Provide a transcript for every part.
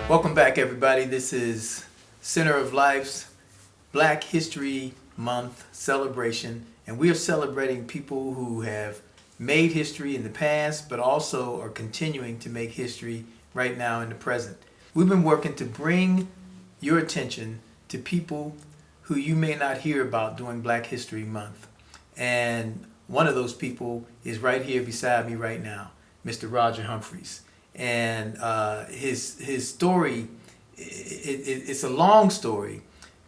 Welcome back, everybody. This is Center of Life's Black History Month celebration, and we are celebrating people who have made history in the past, but also are continuing to make history right now in the present. We've been working to bring your attention to people who you may not hear about during Black History Month. And one of those people is right here beside me right now, Mr. Roger Humphries. And his story, it's a long story,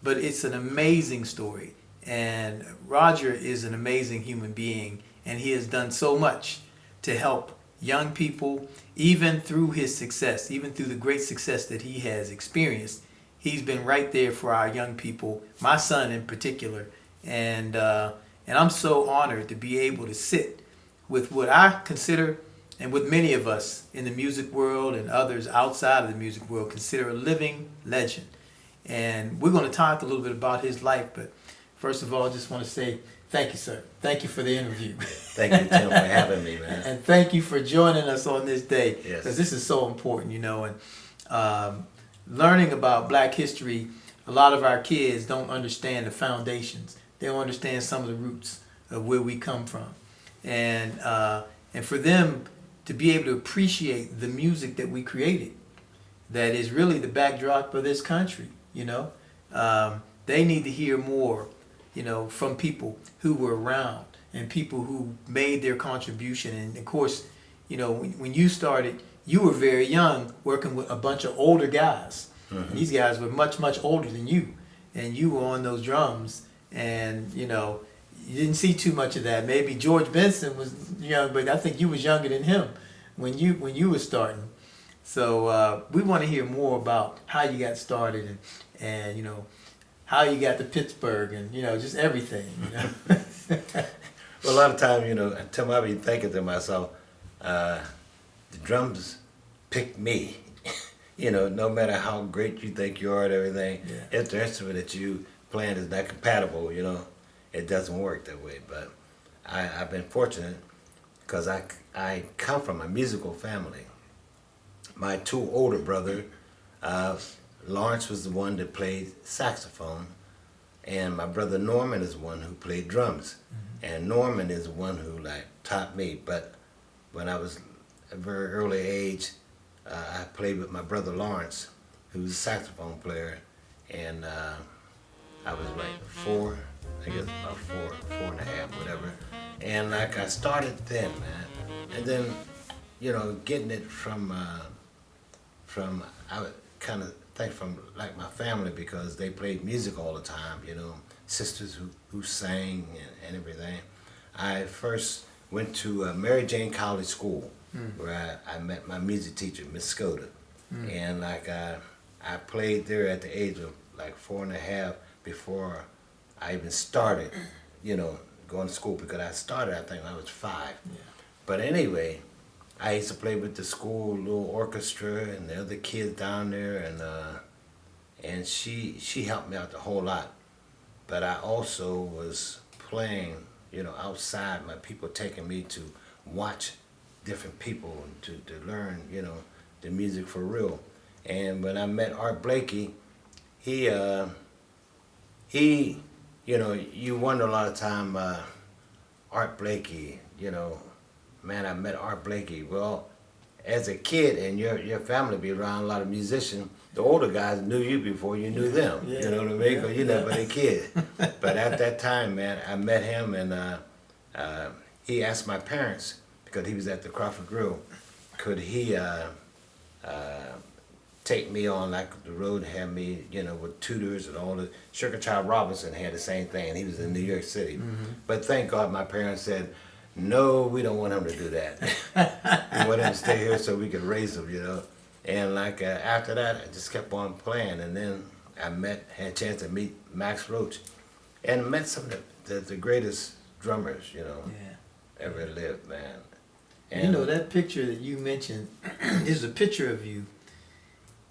but it's an amazing story. And Roger is an amazing human being, and he has done so much to help young people, even through his success, even through the great success that he has experienced. He's been right there for our young people, my son in particular. And I'm so honored to be able to sit with what I consider, and what many of us in the music world and others outside of the music world consider a living legend. And we're going to talk a little bit about his life, but first of all, I just want to say thank you, sir. Thank you for the interview. Thank you, Tim, for having me, man. And thank you for joining us on this day, Yes. because this is so important, you know. And learning about Black history, a lot of our kids don't understand the foundations. They don't understand some of the roots of where we come from. And for them to be able to appreciate the music that we created, that is really the backdrop of this country, you know. They need to hear more, you know, from people who were around and people who made their contribution. And of course, you know, when you started, you were very young working with a bunch of older guys. Mm-hmm. And these guys were much, much older than you. And you were on those drums, and, you know, you didn't see too much of that. Maybe George Benson was young, but I think you was younger than him when you were starting. So we want to hear more about how you got started, and you know, how you got to Pittsburgh, and you know, just everything. You know? Well, a lot of times, you know, Tim, I be thinking to myself, the drums picked me. You know, no matter how great you think you are and everything, yeah. If the instrument that you playing is not compatible, you know, it doesn't work that way. But I've been fortunate because I come from a musical family. My two older brothers, Lawrence was the one that played saxophone, and my brother Norman is the one who played drums. Mm-hmm. And Norman is the one who like taught me. But when I was a very early age, I played with my brother Lawrence, who's a saxophone player, and I was like 4, I guess about 4.5, whatever. And like I started then, man, and then, you know, getting it from I would kind of think from like my family, because they played music all the time, you know, sisters who sang and everything. I first went to Mary Jane College School, where I met my music teacher, Miss Skoda. And like I played there at the age of like 4.5 before I even started, you know, going to school, because I started, I think, when I was 5. Yeah. But anyway, I used to play with the school little orchestra and the other kids down there, and she helped me out a whole lot. But I also was playing, you know, outside. My people taking me to watch different people and to learn, you know, the music for real. And when I met Art Blakey, he you know, you wonder a lot of time, Art Blakey, you know, man, I met Art Blakey. Well, as a kid, and your family be around a lot of musicians, the older guys knew you before you knew them. Yeah. You know what I mean? Because you never a kid. But at that time, man, I met him, and he asked my parents, because he was at the Crawford Grill, could he take me on like the road and have me, you know, with tutors and all the. Sugar Child Robinson had the same thing, and he was in New York City. Mm-hmm. But thank God my parents said, no, we don't want him to do that. We want him to stay here so we could raise him, you know. And like after that, I just kept on playing, and then I had a chance to meet Max Roach, and met some of the greatest drummers, you know, Yeah. ever lived, man. And you know, that picture that you mentioned is a picture of you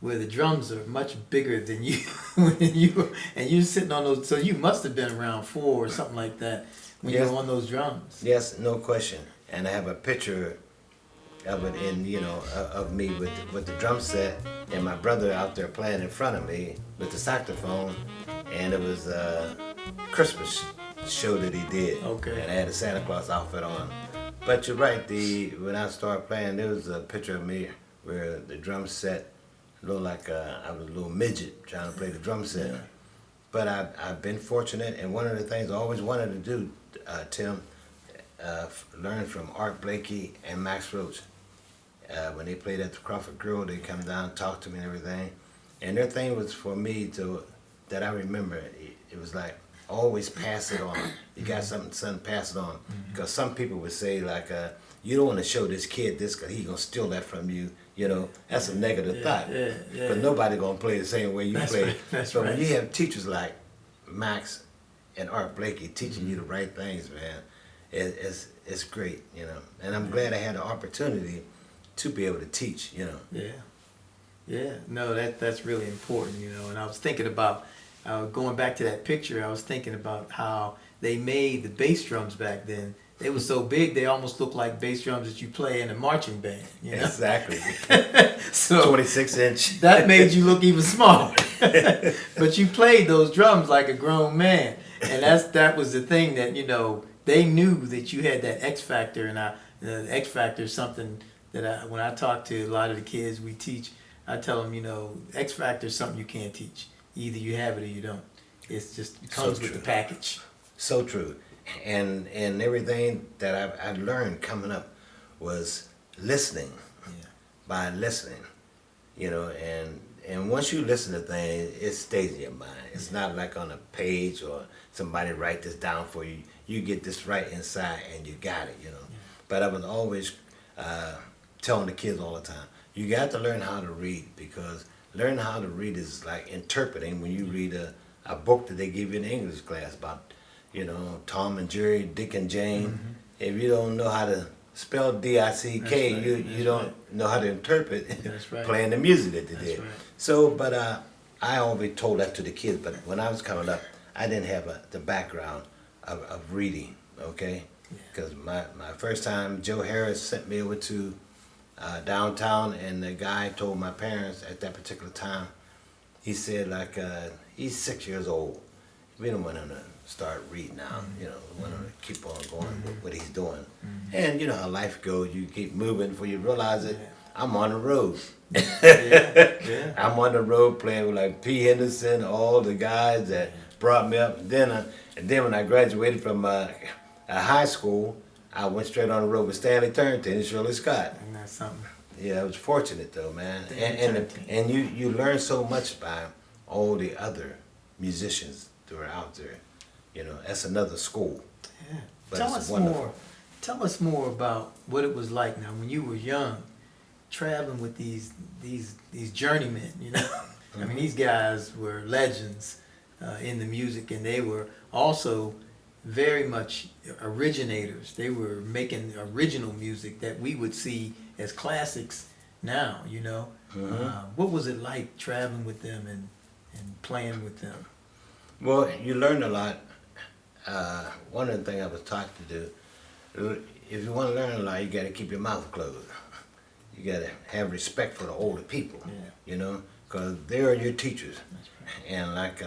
where the drums are much bigger than you, and you're sitting on those. So you must have been around 4 or something like that when you were on those drums. Yes, no question. And I have a picture of it in, you know, of me with the drum set and my brother out there playing in front of me with the saxophone, and it was a Christmas show that he did. Okay. And I had a Santa Claus outfit on. But you're right, when I started playing, there was a picture of me where the drum set looked like I was a little midget trying to play the drum set. Yeah. But I've been fortunate, and one of the things I always wanted to do, Tim, learn from Art Blakey and Max Roach. When they played at the Crawford Grill, they come down and talk to me and everything. And their thing was for me that I remember, it was like, always pass it on. You got something, son, pass it on. Because some people would say, like, you don't want to show this kid this because he's going to steal that from you. You know, that's a negative thought. But nobody going to play the same way you play. So when you have teachers like Max and Art Blakey teaching you the right things, man, it's great, you know. And I'm glad I had the opportunity to be able to teach, you know. Yeah. No, that's really important, you know. And I was thinking about, going back to that picture, I was thinking about how they made the bass drums back then. They were so big, they almost looked like bass drums that you play in a marching band. You know? Exactly. So 26-inch. That made you look even smaller. But you played those drums like a grown man. And that was the thing that, you know, they knew that you had that X factor. And the X factor is something that when I talk to a lot of the kids we teach, I tell them, you know, X factor is something you can't teach. Either you have it or you don't. It comes with the package. So true. And everything that I learned coming up was listening. By listening, you know, and once you listen to things, it stays in your mind. It's not like on a page or somebody write this down for you. You get this right inside and you got it, you know. But I was always telling the kids all the time, you got to learn how to read, because learning how to read is like interpreting when you read a book that they give you in English class about, you know, Tom and Jerry, Dick and Jane. If you don't know how to spell D-I-C-K, you don't know how to interpret playing the music that they did. So, but I always told that to the kids, but when I was coming up, I didn't have the background of reading, okay? Because my first time, Joe Harris sent me over to downtown, and the guy told my parents at that particular time, he said, like, he's 6 years old. We don't want him to start reading now, you know, we want him to keep on going with what he's doing. And you know how life goes, you keep moving before you realize it. I'm on the road. I'm on the road playing with like P. Henderson, all the guys that brought me up. And then when I graduated from high school, I went straight on the road with Stanley Turrington and Shirley Scott. And that's something. Yeah, I was fortunate though, man. And you learn so much by all the other musicians that are out there. You know, that's another school. Yeah. But Tell us more about what it was like now when you were young, traveling with these journeymen, you know. I mean, these guys were legends in the music, and they were also very much originators. They were making original music that we would see as classics now, you know. What was it like traveling with them and playing with them? Well, you learn a lot. One of the things I was taught to do, if you want to learn a lot, you got to keep your mouth closed. You got to have respect for the older people, you know, because they are your teachers. And like,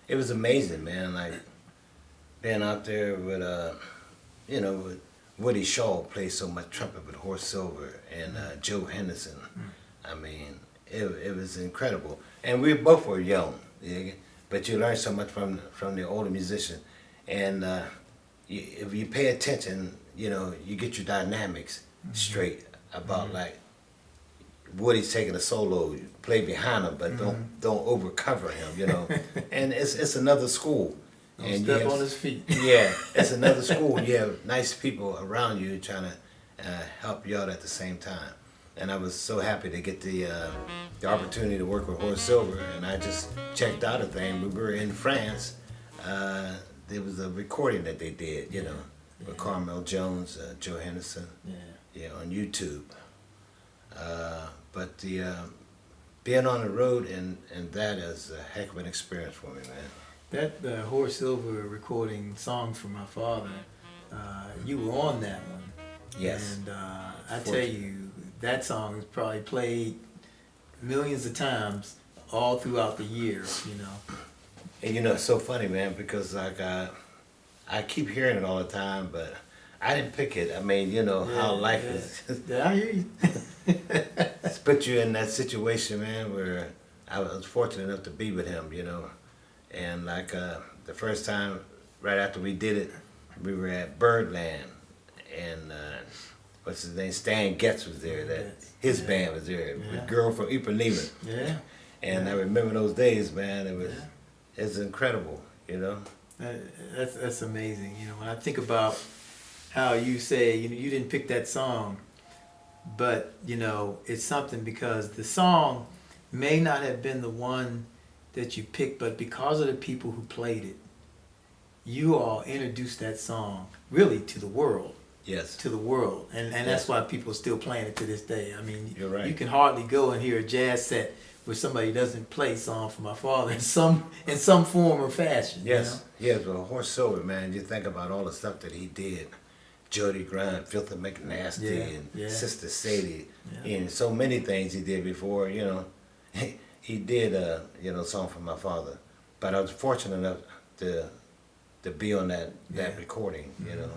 it was amazing, man, like being out there with, you know, with Woody Shaw played so much trumpet with Horace Silver and Joe Henderson. I mean, it was incredible. And we both were young, but you learn so much from the older musicians. And if you pay attention, you know, you get your dynamics straight about like Woody's taking a solo, you play behind him, but don't overcover him, you know. And it's another school. And step on his feet. Yeah, it's another school. You have nice people around you trying to help you out at the same time. And I was so happy to get the opportunity to work with Horace Silver, and I just checked out a thing. We were in France. There was a recording that they did, you know, with Carmel Jones, Joe Henderson. Yeah. Yeah, on YouTube. But the being on the road and that is a heck of an experience for me, man. That Horace Silver recording Songs for My Father, you were on that one. Yes. And I tell you, that song is probably played millions of times all throughout the year, you know. And you know, it's so funny, man, because like I keep hearing it all the time, but I didn't pick it. I mean, you know how life is. Yeah, I hear you. It's put you in that situation, man, where I was fortunate enough to be with him, you know. And like the first time, right after we did it, we were at Birdland, and what's his name? Stan Getz was there. That his band was there with Girl from Ipanema. Yeah. And I remember those days, man. It's incredible, you know. That's amazing. You know, when I think about how you say, you know, you didn't pick that song, but you know, it's something because the song may not have been the one that you picked, but because of the people who played it, you all introduced that song really to the world. Yes. To the world, and that's why people are still playing it to this day. I mean, you're right. You can hardly go and hear a jazz set where somebody doesn't play "Song for My Father" in some form or fashion. Yes, you know? Yes. Well, Horace Silver, man, you think about all the stuff that he did. Jody Grind, Filthy McNasty, and Sister Sadie, and so many things he did before. You know, he did you know, "Song for My Father," but I was fortunate enough to be on that recording. You know.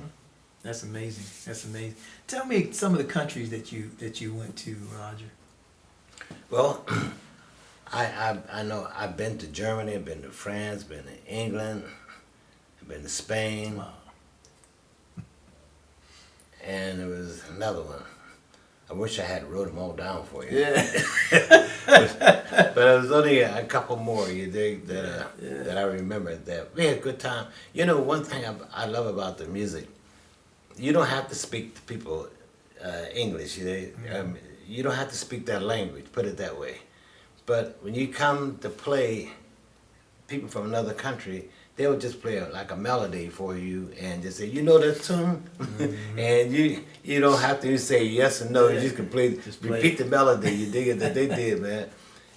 That's amazing. That's amazing. Tell me some of the countries that you went to, Roger. Well, I know I've been to Germany, I've been to France, been to England, I've been to Spain. Wow. And there was another one. I wish I had wrote them all down for you. Yeah. But there was only a couple more you dig that I remember that we had a good time. You know, one thing I love about the music, you don't have to speak to people English. You don't have to speak that language, put it that way. But when you come to play people from another country, they will just play like a melody for you and just say, you know that tune? And you don't have to say yes or no. You just can repeat the melody. You dig it that they did, man.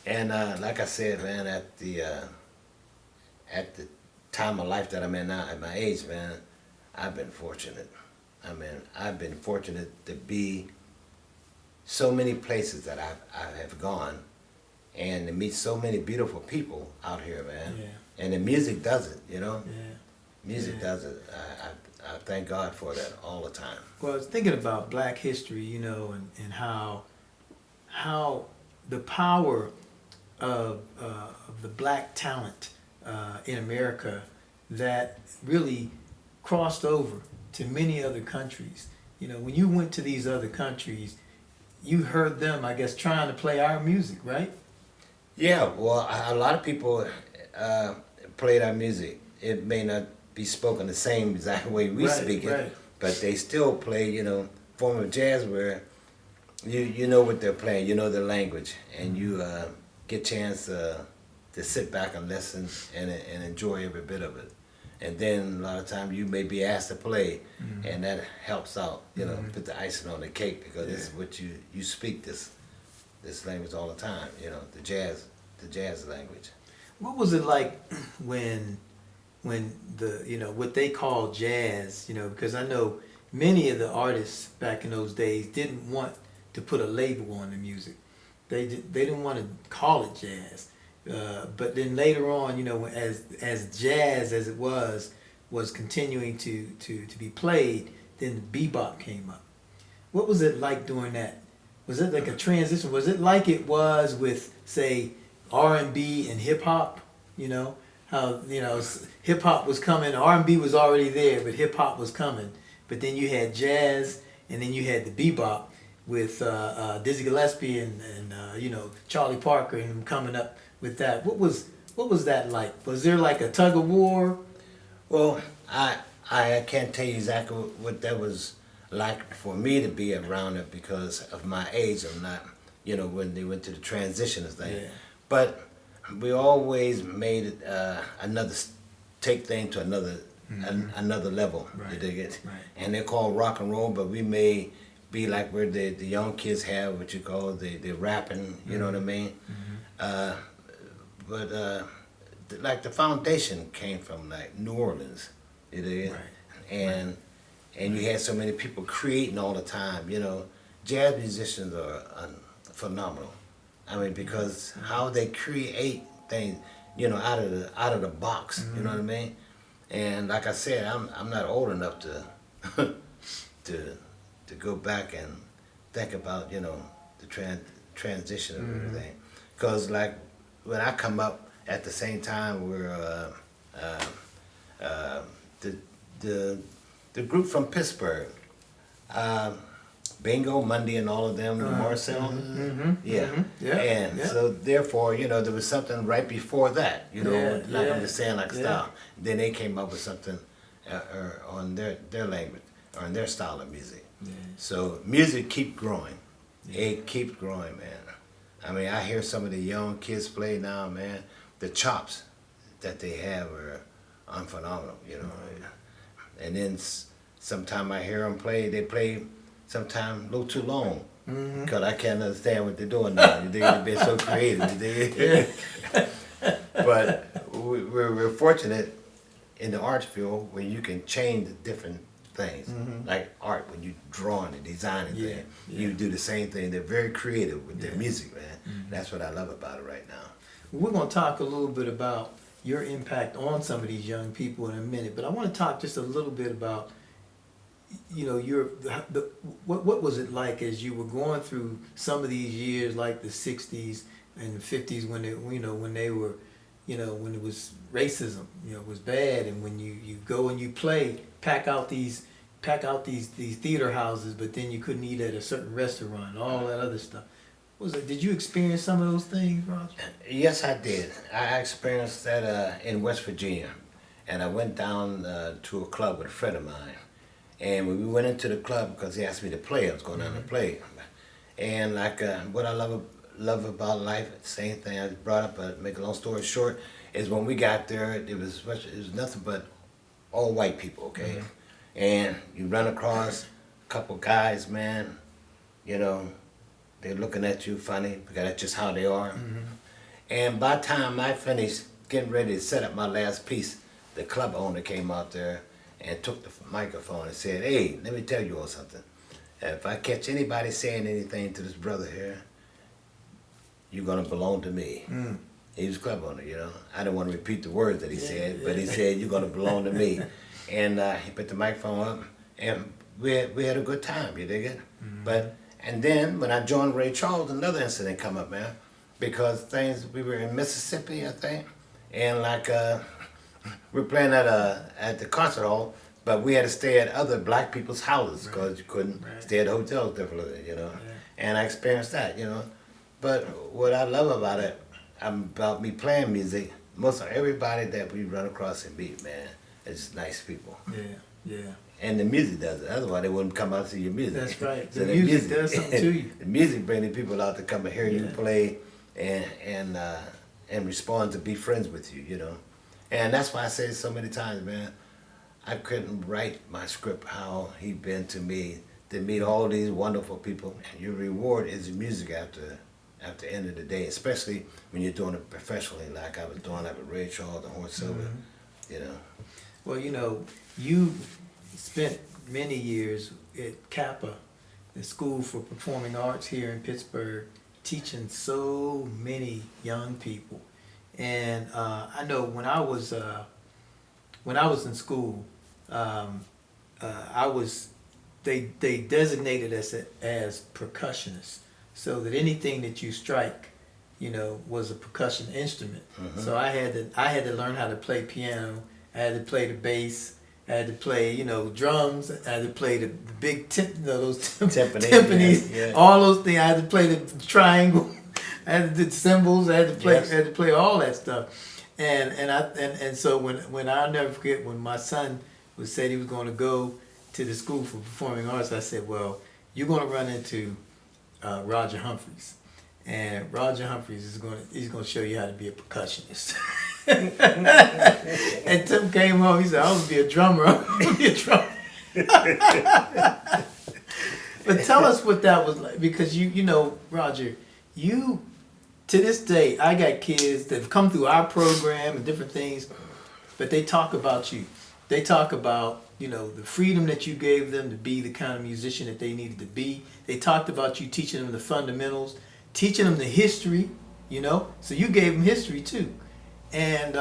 And like I said, man, at the time of life that I'm in now, at my age, man, I've been fortunate. I mean, I've been fortunate to be so many places that I have gone and to meet so many beautiful people out here, man. Yeah. And the music does it, you know? Yeah. Music does it. I thank God for that all the time. Well, I was thinking about Black history, you know, and how the power of the Black talent in America that really crossed over to many other countries. You know, when you went to these other countries, you heard them, I guess, trying to play our music, right? Yeah, well, a lot of people played our music. It may not be spoken the same exact way we speak it, but they still play, you know, form of jazz where you know what they're playing, you know their language, and you get a chance to sit back and listen and enjoy every bit of it. And then a lot of times you may be asked to play, and that helps out, you know, put the icing on the cake because this is what you speak this language all the time, you know, the jazz language. What was it like when the, you know, what they call jazz, you know, because I know many of the artists back in those days didn't want to put a label on the music. They didn't want to call it jazz. But then later on, you know, as jazz as it was continuing to be played, then the bebop came up. What was it like doing that? Was it like a transition? Was it like it was with, say, R&B and hip hop? You know how, you know, hip hop was coming, R&B was already there, but hip hop was coming. But then you had jazz, and then you had the bebop with Dizzy Gillespie and you know, Charlie Parker and them coming up with that. What was that like? Was there like a tug of war? Well, I can't tell you exactly what that was like for me to be around it because of my age. I'm not, you know, when they went to the transition thing. Yeah. But we always made it another take thing to another another level. Right. You dig it? Right. And they're called rock and roll, but we may be like where the young kids have what you call the rapping. You know what I mean? But like the foundation came from like New Orleans. You dig it? Right. And you had so many people creating all the time. You know, jazz musicians are phenomenal. I mean, because how they create things, you know, out of the box. You know what I mean? And like I said, I'm not old enough to to go back and think about, you know, the transition of everything. Because like when I come up at the same time, we're the group from Pittsburgh. Bingo, Monday, and all of them, Marcel. And so therefore, you know, there was something right before that, you know, I'm just saying like style. Then they came up with something on their language or in their style of music. So music keeps growing. It keeps growing, man. I mean, I hear some of the young kids play now, man. The chops that they have are phenomenal, you know. And then sometime I hear them play, they play sometimes a little too long, because I can't understand what they're doing now. They've been so creative. But we're fortunate in the arts field where you can change the different things. Like art, when you're drawing and designing things, you do the same thing. They're very creative with their music, man. That's what I love about it right now. We're going to talk a little bit about your impact on some of these young people in a minute, but I want to talk just a little bit about, you know, what was it like as you were going through some of these years, like the 60s and the 50s, when they were, you know, when it was racism, you know, it was bad, and when you go and you play, pack out these theater houses, but then you couldn't eat at a certain restaurant, and all that other stuff. Did you experience some of those things, Roger? Yes, I did. I experienced that in West Virginia, and I went down to a club with a friend of mine. And when we went into the club, because he asked me to play, I was going down to play. And like what I love about life, same thing I brought up, but make a long story short, is when we got there, it was nothing but all white people, okay? And you run across a couple guys, man, you know, they're looking at you funny, because that's just how they are. And by the time I finished getting ready to set up my last piece, the club owner came out there and took the microphone and said, "Hey, let me tell you all something. If I catch anybody saying anything to this brother here, you're gonna belong to me." He was club owner, you know. I don't want to repeat the words that he said, but he said, "You're gonna belong to me." And he put the microphone up, and we had a good time. You dig it? And then when I joined Ray Charles, another incident come up, man, because we were in Mississippi, I think, and like. We're playing at the concert hall, but we had to stay at other black people's houses because you couldn't stay at hotels differently, you know. And I experienced that, you know. But what I love about me playing music, most of everybody that we run across and meet, man, is nice people. And the music does it. Otherwise, they wouldn't come out to see your music. That's right. So the music does something to you. The music brings the people out to come and hear you play and respond to be friends with you, you know. And that's why I say so many times, man, I couldn't write my script how he been to me, to meet all these wonderful people. And your reward is music after the end of the day, especially when you're doing it professionally, like I was doing like with Ray Charles and Horse Silver, you know. Well, you know, you spent many years at Kappa, the School for Performing Arts here in Pittsburgh, teaching so many young people. And I know when I was in school, they designated us as percussionists, so that anything that you strike, you know, was a percussion instrument. So I had to learn how to play piano. I had to play the bass. I had to play, you know, drums. I had to play the big those timpanis, all those things. I had to play the triangle. I had to do cymbals. I had to play all that stuff, and so when I'll never forget when my son said he was going to go to the School for Performing Arts, I said, "Well, you're going to run into Roger Humphries, and Roger Humphries he's going to show you how to be a percussionist." And Tim came home. He said, "I want to be a drummer. I want to be a drummer." But tell us what that was like, because you know, Roger, you, to this day, I got kids that have come through our program and different things, but they talk about you. They talk about, you know, the freedom that you gave them to be the kind of musician that they needed to be. They talked about you teaching them the fundamentals, teaching them the history, you know. So you gave them history too. And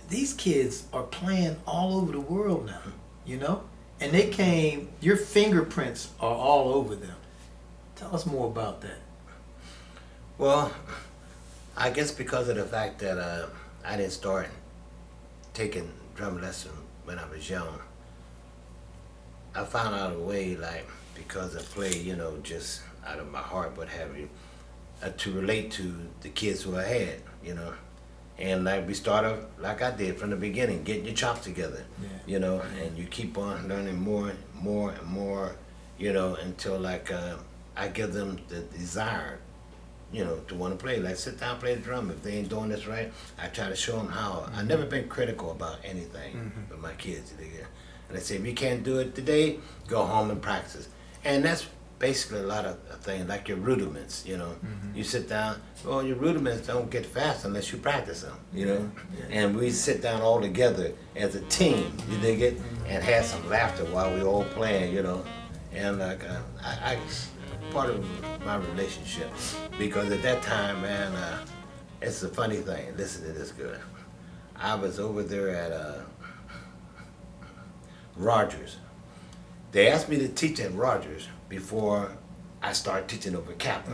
these kids are playing all over the world now, you know. And they came, your fingerprints are all over them. Tell us more about that. Well, I guess because of the fact that I didn't start taking drum lessons when I was young, I found out a way, like, because I play, you know, just out of my heart, what have you, to relate to the kids who I had, you know. And like we started like I did from the beginning, getting your chops together, you know, and you keep on learning more and more, you know, until like I give them the desire, you know, to want to play. Like, sit down, play the drum. If they ain't doing this right, I try to show them how. I've never been critical about anything with my kids. And I say, if you can't do it today, go home and practice. And that's basically a lot of things, like your rudiments, you know. You sit down, well, your rudiments don't get fast unless you practice them, you know. And we sit down all together as a team, you dig it, and have some laughter while we all playing, you know. And like, I part of my relationship, because at that time, man, it's a funny thing. Listen to this good. I was over there at Rogers. They asked me to teach at Rogers before I started teaching over Kappa.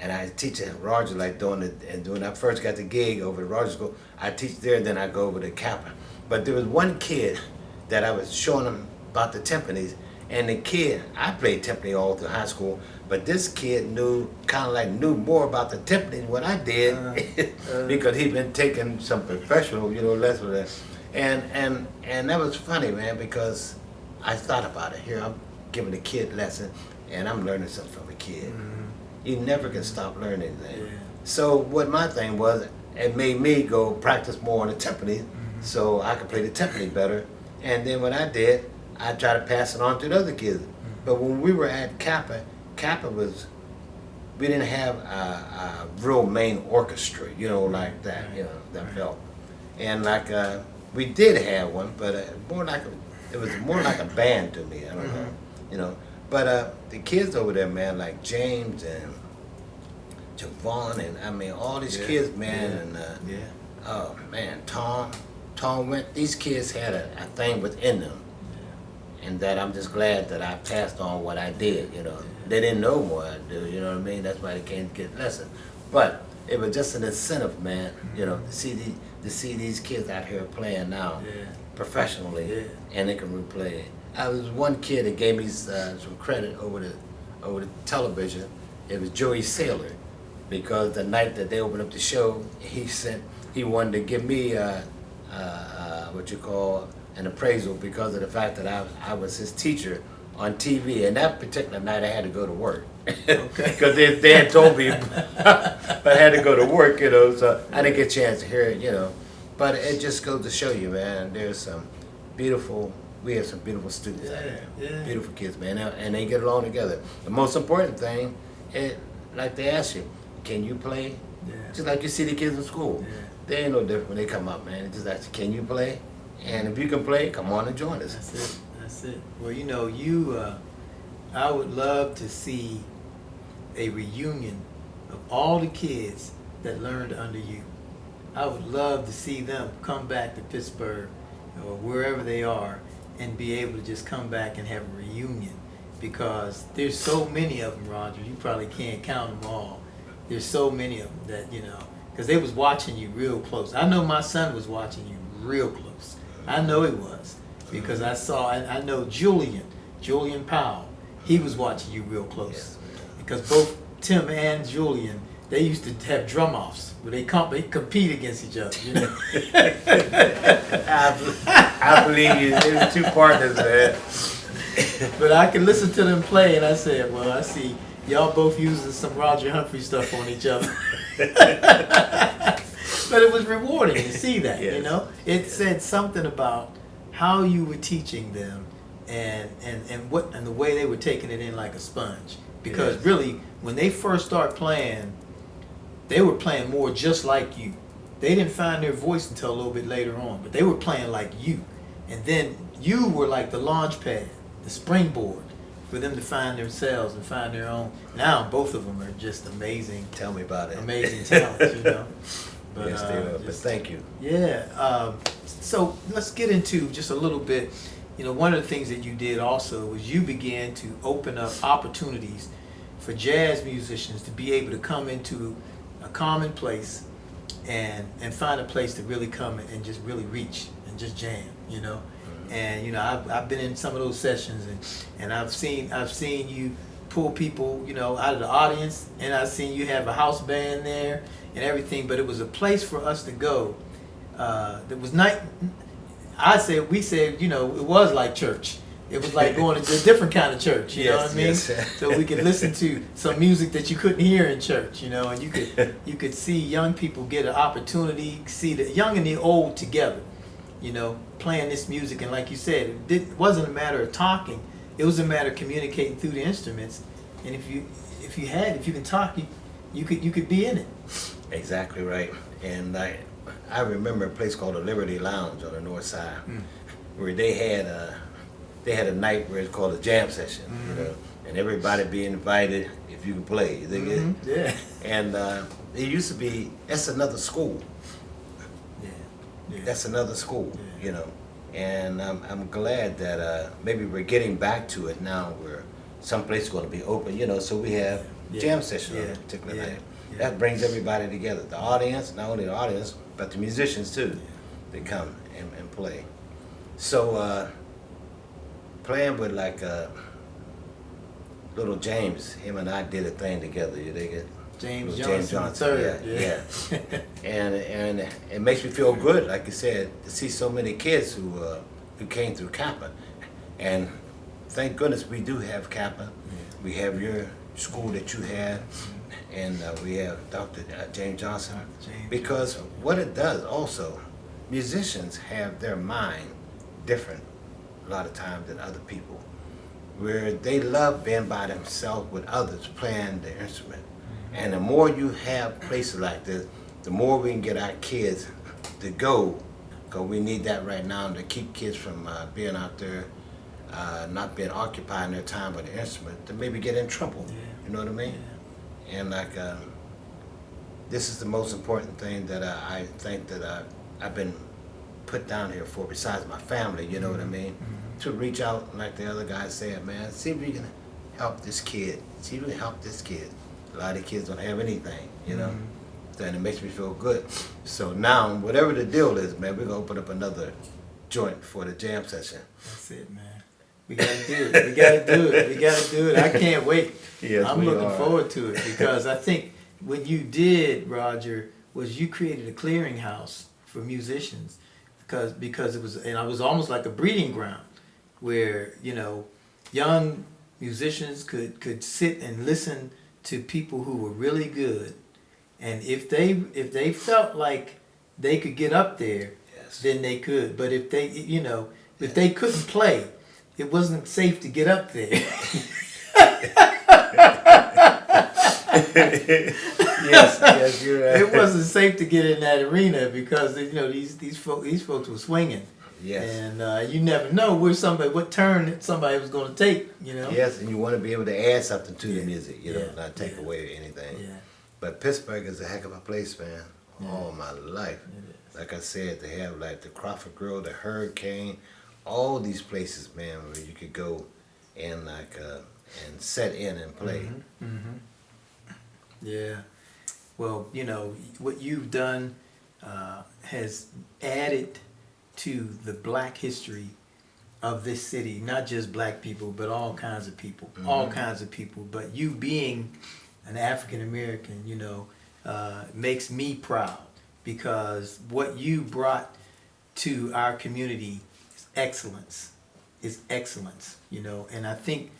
And I teach at Rogers, like when I first got the gig over at Rogers School, I teach there, and then I go over to Kappa. But there was one kid that I was showing him about the timpanis, and the kid, I played timpani all through high school, but this kid knew more about the timpani than what I did, because he'd been taking some professional, you know, lessons. And that was funny, man, because I thought about it. Here, I'm giving a kid lesson, and I'm learning something from a kid. You never can stop learning anything. So what my thing was, it made me go practice more on the timpani, so I could play the timpani better. And then what I did, I tried to pass it on to the other kids. But when we were at Kappa was, we didn't have a real main orchestra, you know, like that, you know, that felt. And like, we did have one, but it was more like a band to me, I don't know, you know. But the kids over there, man, like James and Javon, and I mean, all these kids, man, and oh man, Tom went, these kids had a thing within them. And that I'm just glad that I passed on what I did, you know. They didn't know what I do, you know what I mean? That's why they can't get lessons. But it was just an incentive, man, you know, to see these kids out here playing now professionally, and they can replay. I was one kid that gave me some credit over the television. It was Joey Saylor, because the night that they opened up the show, he said he wanted to give me what you call an appraisal, because of the fact that I was his teacher on TV, and that particular night I had to go to work. Because they had told me but I had to go to work, you know, so I didn't get a chance to hear it, you know. But it just goes to show you, man, we have some beautiful students out there. Beautiful kids, man, and they get along together. The most important thing, like they ask you, can you play? Just like you see the kids in school. They ain't no different when they come up, man. They just ask you, can you play? And if you can play, come on and join us. That's it. Well, you know, I would love to see a reunion of all the kids that learned under you. I would love to see them come back to Pittsburgh or wherever they are and be able to just come back and have a reunion, because there's so many of them, Roger. You probably can't count them all. There's so many of them that, you know, because they was watching you real close. I know my son was watching you real close. I know he was, because I know Julian Powell, he was watching you real close. Because both Tim and Julian, they used to have drum-offs where they compete against each other, you know? I believe you. There were two partners, man. But I can listen to them play, and I said, well, I see y'all both using some Roger Humphries stuff on each other. But it was rewarding to see that, you Yes. know. It Yes. said something about how you were teaching them and the way they were taking it in like a sponge. Because Yes. really, when they first start playing, they were playing more just like you. They didn't find their voice until a little bit later on, but they were playing like you. And then you were like the launch pad, the springboard for them to find themselves and find their own. Now both of them are just amazing, Tell me about it. amazing talents, you know. But, Yes, they are. But just- thank you. yeah. So let's get into just a little bit. You know, one of the things that you did also was you began to open up opportunities for jazz musicians to be able to come into a common place and find a place to really come and just really reach and just jam, you know. And you know, I've been in some of those sessions and I've seen you pull people, you know, out of the audience, and I've seen you have a house band there and everything. But it was a place for us to go. That was not. We said, you know, it was like church. It was like going to a different kind of church, you know what I mean? Yes. So we could listen to some music that you couldn't hear in church, you know, and you could see young people get an opportunity, see the young and the old together, you know, playing this music. And like you said, it wasn't a matter of talking; it was a matter of communicating through the instruments. And if you can talk, you could be in it. Exactly right. And I remember a place called the Liberty Lounge on the north side, where they had a night where it's called a jam session, you know, and everybody be invited if you can play. You dig it? Yeah. And it used to be, that's another school. Yeah. That's another school, Yeah. you know. And I'm glad that maybe we're getting back to it now where some place is going to be open, you know, so we have Yeah. jam session on Yeah. a particular Yeah. night. Yeah. That brings everybody together. The audience, not only the audience, but the musicians too. They come and play. So playing with like little James, him and I did a thing together, you dig it? James Little Johnson III. yeah. And it makes me feel good, like you said, to see so many kids who came through Kappa. And thank goodness we do have Kappa. We have your school that you had, and we have Dr. James Johnson. James Because Johnson. what it does also, musicians have their mind different a lot of times than other people, where they love being by themselves with others playing the instrument. And the more you have places like this, the more we can get our kids to go, because we need that right now to keep kids from being out there, not being occupied in their time with the instrument, to maybe get in trouble. Yeah. You know what I mean? And like, this is the most important thing that I think that I've been put down here for, besides my family, you know what I mean? To reach out, like the other guy said, man, see if we can help this kid. See if we can help this kid. A lot of kids don't have anything, you know? And it makes me feel good. So now, whatever the deal is, man, we're going to open up another joint for the jam session. That's it, man. We gotta do it. We gotta do it. We gotta do it. I can't wait. Yes, I'm we looking are. forward to it because I think what you did, Roger, was you created a clearinghouse for musicians because it was, and it was almost like a breeding ground where, you know, young musicians could sit and listen to people who were really good, and if they felt like they could get up there, Yes. then they could. But if they, you know, if they couldn't play, it wasn't safe to get up there. Yes, you're right. It wasn't safe to get in that arena because, you know, these folks were swinging. Yes. And you never know what turn somebody was going to take, you know. Yes, and you want to be able to add something to Yeah. the music, you know, Yeah. not take Yeah. away anything. Yeah. But Pittsburgh is a heck of a place, man. Yeah. All my life. It is. Like I said, they have like the Crawford Grill, the Hurricane, all these places, man, where you could go and like and set in and play. Yeah. Well, you know, what you've done has added to the black history of this city, not just black people, but all kinds of people, all kinds of people. But you being an African American, you know, makes me proud because what you brought to our community is excellence. Is excellence, you know, and I think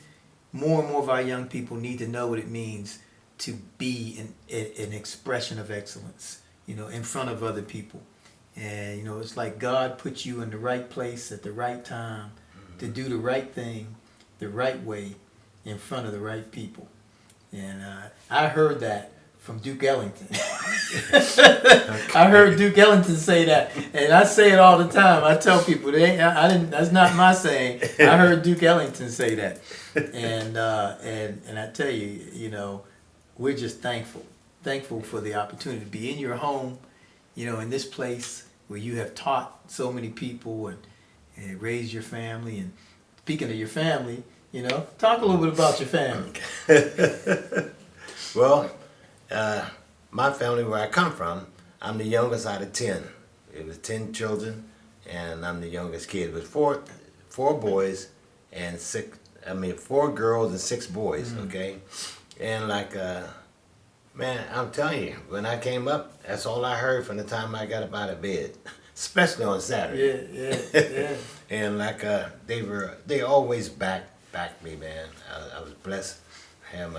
more and more of our young people need to know what it means to be an expression of excellence. in front of other people. And, it's like God put you in the right place at the right time to do the right thing the right way in front of the right people. And I heard that from Duke Ellington. I heard Duke Ellington say that, and I say it all the time. I tell people I didn't. That's not my saying. I heard Duke Ellington say that, and I tell you, we're just thankful for the opportunity to be in your home, in this place where you have taught so many people and raised your family. And speaking of your family, talk a little bit about your family. Well, my family, where I come from, I'm the youngest out of 10. It was 10 children, and I'm the youngest kid. It was four boys and 4 girls and 6 boys, okay? And man, I'm telling you, when I came up, that's all I heard from the time I got up out of bed, especially on Saturday. Yeah. And they always backed me, man. I was blessed to have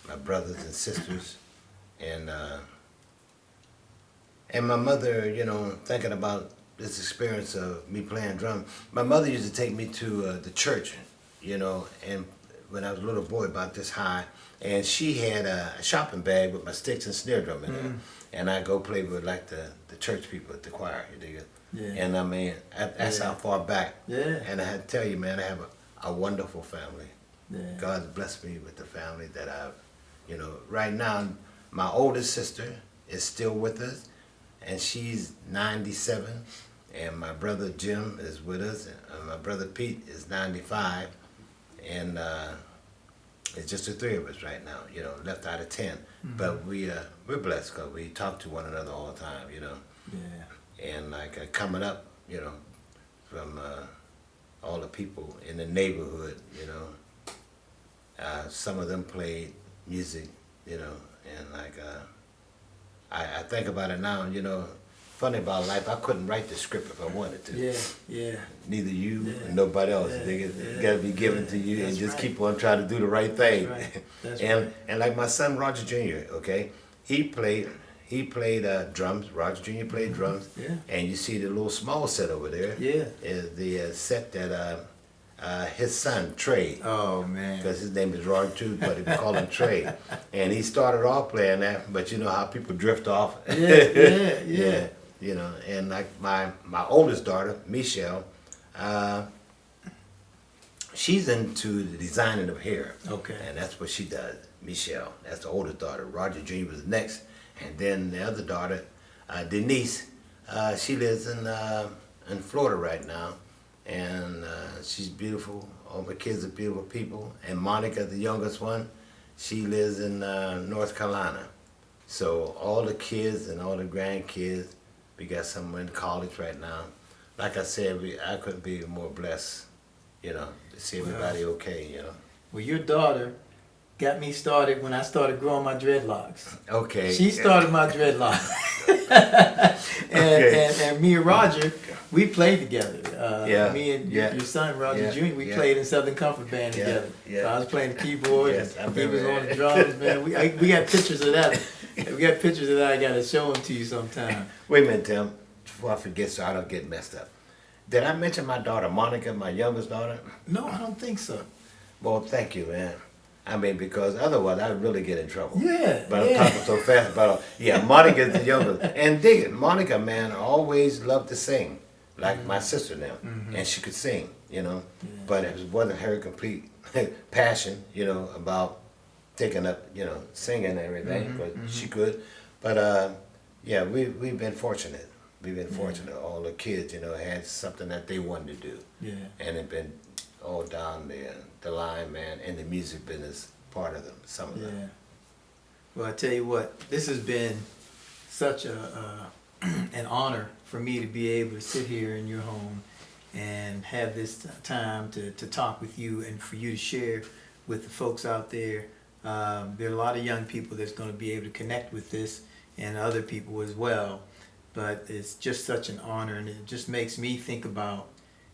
my brothers and sisters, and my mother, thinking about this experience of me playing drum. My mother used to take me to the church, and when I was a little boy about this high, and she had a shopping bag with my sticks and snare drum in it, and I go play with the church people at the choir, you dig it? Yeah. And I mean, that's how far back. Yeah. And I had to tell you, man, I have a wonderful family. Yeah. God's blessed me with the family that I've, right now, my oldest sister is still with us, and she's 97, and my brother Jim is with us, and my brother Pete is 95, and it's just the 3 of us right now, left out of 10. Mm-hmm. But we're blessed because we talk to one another all the time, Yeah. And coming up, from all the people in the neighborhood, some of them played music, and I think about it now, funny about life, I couldn't write the script if I wanted to. Yeah. Neither you or nobody else. It got to be given to you, and just keep on trying to do the right thing. That's right. And like my son Roger Jr., okay, he played drums. Roger Jr. played drums. Yeah. And you see the little small set over there. Yeah. Is the set that his son Trey. Oh man. Because his name is Roger too, but we call him Trey. And he started off playing that, but you know how people drift off. Yeah. Yeah. And like my oldest daughter, Michelle, she's into the designing of hair. Okay. And that's what she does, Michelle. That's the oldest daughter. Roger Jr. was next. And then the other daughter, Denise, she lives in Florida right now. And she's beautiful. All my kids are beautiful people. And Monica, the youngest one, she lives in North Carolina. So all the kids and all the grandkids, we got some in college right now. Like I said, I couldn't be more blessed, to see everybody okay, Well, your daughter got me started when I started growing my dreadlocks. Okay. She started my dreadlocks. and me and Roger, we played together. Me and your son, Roger Jr., we played in Southern Comfort Band together. So I was playing the keyboard, and he was on the drums, man. We got pictures of that. We got pictures of that. I got to show them to you sometime. Wait a minute, Tim, before I forget so I don't get messed up. Did I mention my daughter, Monica, my youngest daughter? No, I don't think so. Well, thank you, man. I mean, because otherwise I'd really get in trouble. Yeah. But I'm talking so fast about Monica's the youngest. And dig it, Monica, man, always loved to sing, like my sister now. Mm-hmm. And she could sing, Yeah. But it wasn't her complete passion, about taking up, singing and everything, but she could. But we've been fortunate. We've been fortunate. All the kids, had something that they wanted to do. Yeah. And it been all down the line, man, and the music business, part of them, some of them. Yeah. Well, I tell you what, this has been such an honor for me to be able to sit here in your home and have this time to talk with you and for you to share with the folks out there. There are a lot of young people that's going to be able to connect with this and other people as well. But it's just such an honor, and it just makes me think about,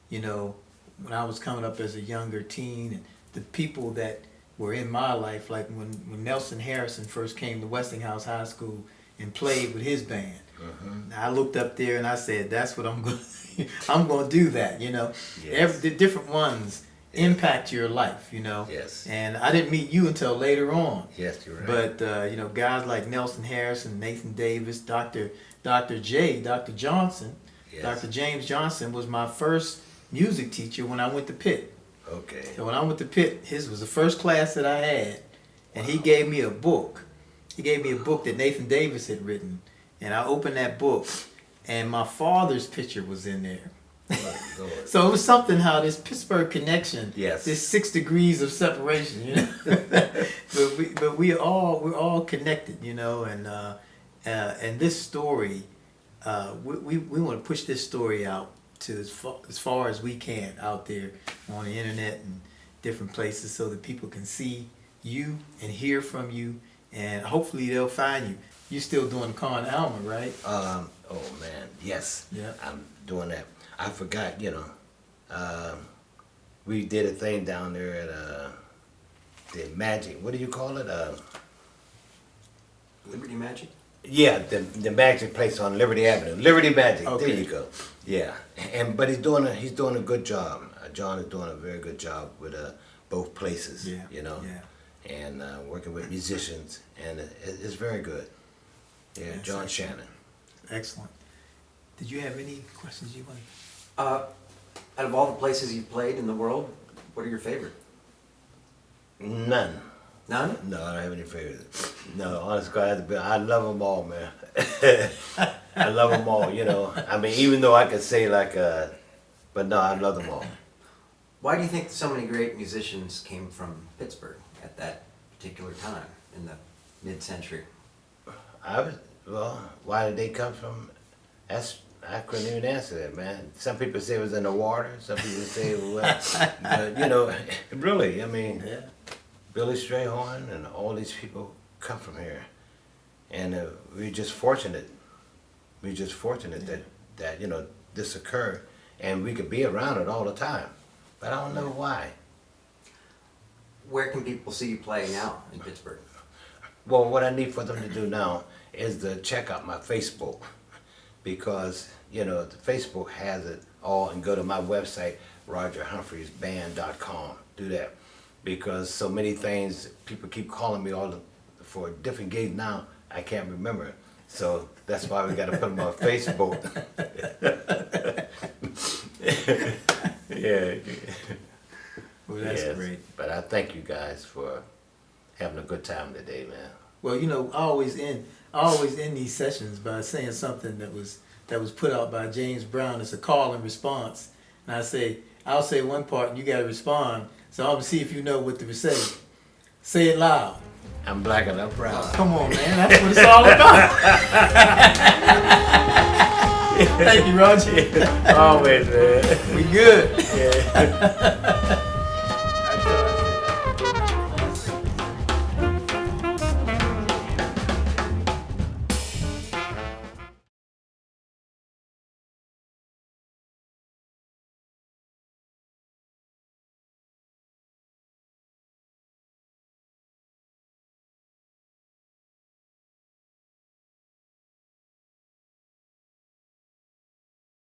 when I was coming up as a younger teen, and the people that were in my life, like when Nelson Harrison first came to Westinghouse High School, and played with his band. I looked up there and I said, "That's what I'm going. I'm going to do that." You know, the different ones impact your life. You know. Yes. And I didn't meet you until later on. Yes, you're right. But you know, guys like Nelson Harrison, Nathan Davis, Dr. Johnson, Yes. Dr. James Johnson was my first music teacher when I went to Pitt. Okay. So when I went to Pitt, his was the first class that I had, and he gave me a book. He gave me a book that Nathan Davis had written, and I opened that book, and my father's picture was in there. Lord. So it was something how this Pittsburgh connection, Yes. this 6 degrees of separation, you know. but we're all connected, you know, and this story, we want to push this story out to as far as we can out there on the internet and different places, so that people can see you and hear from you, and hopefully they'll find you. You're still doing Con Alma, right? Oh man, yes. Yeah. I'm doing that. I forgot, you know. We did a thing down there at the Magic. What do you call it? Liberty Magic? Yeah, the Magic place on Liberty Avenue. Liberty Magic. Okay. There you go. Yeah, but he's doing a good job. John is doing a very good job with both places. Yeah. You know. Yeah. And working with musicians, and it's very good. Yeah, That's John excellent. Shannon. Excellent. Did you have any questions you wanted? Out of all the places you've played in the world, what are your favorite? None. None? No, I don't have any favorites. No, honestly, I love them all, man. I love them all, you know. I mean, even though I could say but no, I love them all. Why do you think so many great musicians came from Pittsburgh at that particular time in the mid-century? Why did they come from? I couldn't even answer that, man. Some people say it was in the water. Some people say it was, but, you know, really, I mean, Yeah. Billy Strayhorn and all these people come from here, and we're just fortunate. We're just fortunate that you know this occurred, and we could be around it all the time. But I don't know why. Where can people see you play now in Pittsburgh? Well, what I need for them to do now is to check out my Facebook, because you know the Facebook has it all, and go to my website, RogerHumphriesBand.com. Do that, because so many things, people keep calling me for different gigs now. I can't remember, so that's why we got to put them on Facebook. Yeah. Well, that's Yes. great. But I thank you guys for having a good time today, man. Well, you know, I always end these sessions by saying something that was put out by James Brown. It's a call and response, and I'll say one part, and you got to respond. So I'm gonna see if you know what to say. Say it loud. I'm black and I'm proud. Come on, man. That's what it's all about. Thank you, Roger. Always, man. We good. Yeah.